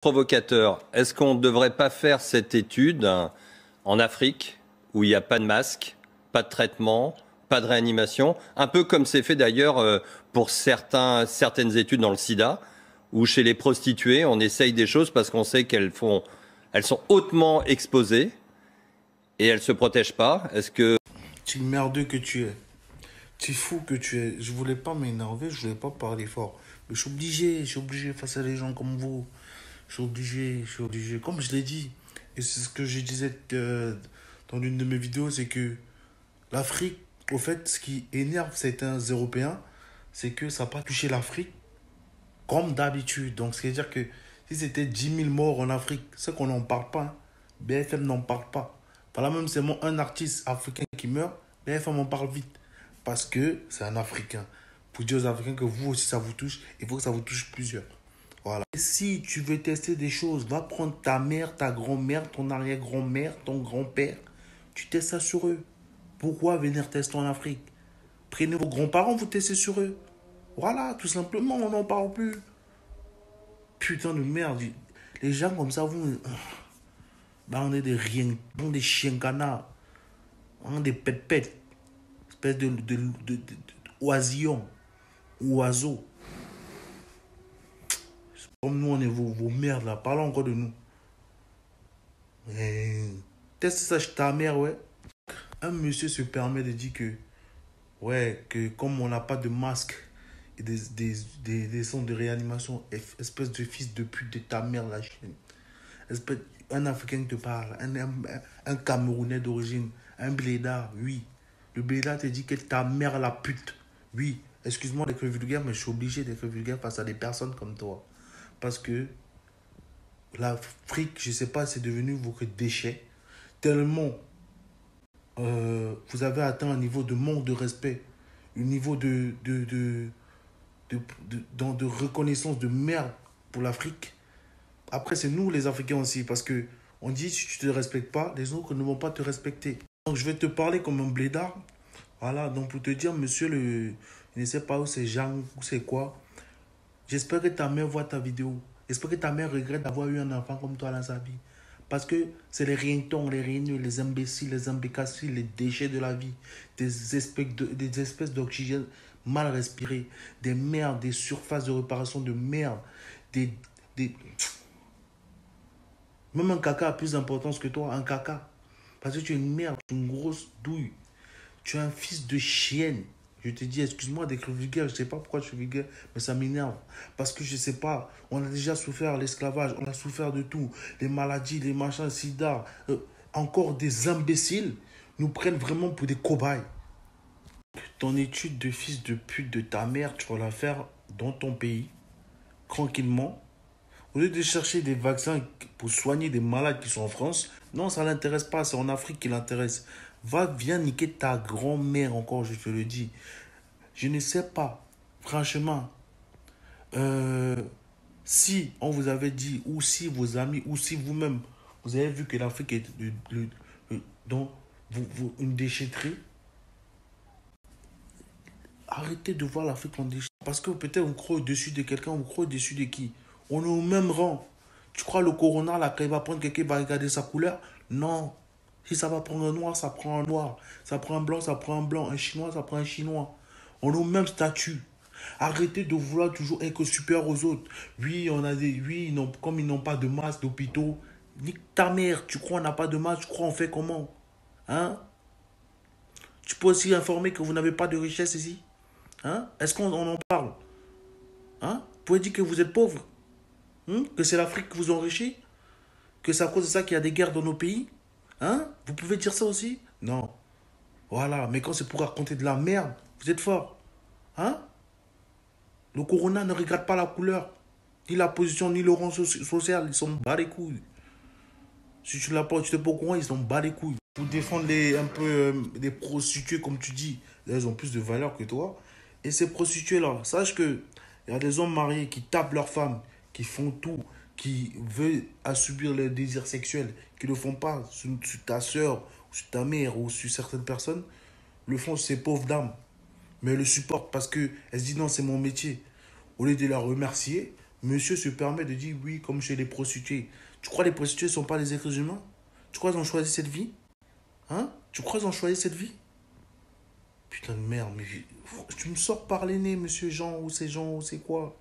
Provocateur, est-ce qu'on ne devrait pas faire cette étude en Afrique où il n'y a pas de masque, pas de traitement, pas de réanimation, un peu comme c'est fait d'ailleurs pour certaines études dans le sida, où chez les prostituées, on essaye des choses parce qu'on sait elles sont hautement exposées et elles ne se protègent pas. Est-ce que... Tu merdeux que tu es. Tu fou que tu es. Je voulais pas m'énerver, je voulais pas parler fort. Mais je suis obligé face à des gens comme vous. Je suis obligé. Comme je l'ai dit, et c'est ce que je disais dans l'une de mes vidéos, c'est que l'Afrique, au fait, ce qui énerve certains Européens, c'est que ça n'a pas touché l'Afrique comme d'habitude. Donc, c'est-à-dire que si c'était 10 000 morts en Afrique, c'est qu'on n'en parle pas. Hein. BFM n'en parle pas. Par là même, c'est un artiste africain qui meurt, BFM en parle vite. Parce que c'est un Africain. Pour dire aux Africains que vous aussi ça vous touche, il faut que ça vous touche plusieurs. Voilà. Et si tu veux tester des choses, va prendre ta mère, ta grand-mère, ton arrière-grand-mère, ton grand-père. Tu testes ça sur eux. Pourquoi venir tester en Afrique? Prenez vos grands-parents, vous testez sur eux. Voilà, tout simplement, on n'en parle plus. Putain de merde. Les gens comme ça, vous... Bah, on est des riens, on est des chiens canards. On est des pètes-pètes. Espèce de oisillons. Oiseaux. Comme nous, on est vos merdes là. Parlons encore de nous. Teste ça chez ta mère, ouais. Un monsieur se permet de dire que, ouais, que comme on n'a pas de masque et des sons de réanimation, espèce de fils de pute de ta mère, la chienne. Un Africain te parle, un Camerounais d'origine, un Blédard, oui. Le Blédard te dit que ta mère la pute. Oui, excuse-moi d'être vulgaire, mais je suis obligé d'être vulgaire face à des personnes comme toi. Parce que l'Afrique, je ne sais pas, c'est devenu vos déchets. Tellement vous avez atteint un niveau de manque de respect, un niveau de reconnaissance de merde pour l'Afrique. Après, c'est nous les Africains aussi, parce que on dit si tu ne te respectes pas, les autres ne vont pas te respecter. Donc je vais te parler comme un blédard. Voilà, donc pour te dire, monsieur, je ne sais pas où c'est Jean, où c'est quoi. J'espère que ta mère voit ta vidéo. J'espère que ta mère regrette d'avoir eu un enfant comme toi dans sa vie. Parce que c'est les rientons, les régneux, les imbéciles, les imbéciles, les déchets de la vie. Des espèces d'oxygène mal respirées. Des merdes, des surfaces de réparation de merde. Des... Même un caca a plus d'importance que toi, un caca. Parce que tu es une merde, tu es une grosse douille. Tu es un fils de chienne. Je te dis, excuse-moi d'être vulgaire, je ne sais pas pourquoi je suis vulgaire, mais ça m'énerve. Parce que je ne sais pas, on a déjà souffert l'esclavage, on a souffert de tout. Les maladies, les machins, sida. Encore des imbéciles nous prennent vraiment pour des cobayes. Ton étude de fils de pute de ta mère, tu vas la faire dans ton pays, tranquillement. Au lieu de chercher des vaccins pour soigner des malades qui sont en France, non, ça ne l'intéresse pas, c'est en Afrique qui l'intéresse. Viens niquer ta grand-mère encore, je te le dis. Je ne sais pas, franchement, si on vous avait dit, ou si vos amis, ou si vous-même, vous avez vu que l'Afrique est donc, une déchetterie, arrêtez de voir l'Afrique en déchetterie. Parce que peut-être vous croyez au-dessus de quelqu'un, vous croyez au-dessus de qui? On est au même rang. Tu crois le corona, là, quand il va prendre quelqu'un, il va regarder sa couleur? Non. Si ça va prendre un noir, ça prend un noir. Ça prend un blanc, ça prend un blanc. Un chinois, ça prend un chinois. On est au même statut. Arrêtez de vouloir toujours être supérieur aux autres. Oui, on a des... Oui, non, comme ils n'ont pas de masque d'hôpitaux. Nique ta mère. Tu crois qu'on n'a pas de masque? Tu crois on fait comment? Hein? Tu peux aussi informer que vous n'avez pas de richesse ici? Hein? Est-ce qu'on en parle? Hein? Vous pouvez dire que vous êtes pauvre? Que c'est l'Afrique qui vous enrichit? Que c'est à cause de ça qu'il y a des guerres dans nos pays? Hein? Vous pouvez dire ça aussi? Non. Voilà, mais quand c'est pour raconter de la merde, vous êtes fort. Hein? Le corona ne regarde pas la couleur, ni la position, ni le rang social. Ils sont bas les couilles. Si tu l'as pas, tu t'es pas au courant, ils sont bas les couilles. Pour défendre un peu des prostituées, comme tu dis, elles ont plus de valeur que toi. Et ces prostituées-là, sache que il y a des hommes mariés qui tapent leurs femmes, qui font tout, qui veulent subir le désir sexuel, qui ne le font pas sur ta soeur, sur ta mère ou sur certaines personnes, le font sur ces pauvres dames. Mais elles le supportent parce qu'elles se disent non, c'est mon métier. Au lieu de la remercier, Monsieur se permet de dire oui, comme chez les prostituées. Tu crois que les prostituées ne sont pas des êtres humains? Tu crois qu'ils ont choisi cette vie? Hein? Tu crois qu'ils ont choisi cette vie? Putain de merde, mais tu me sors par les nez, monsieur Jean, ou c'est quoi?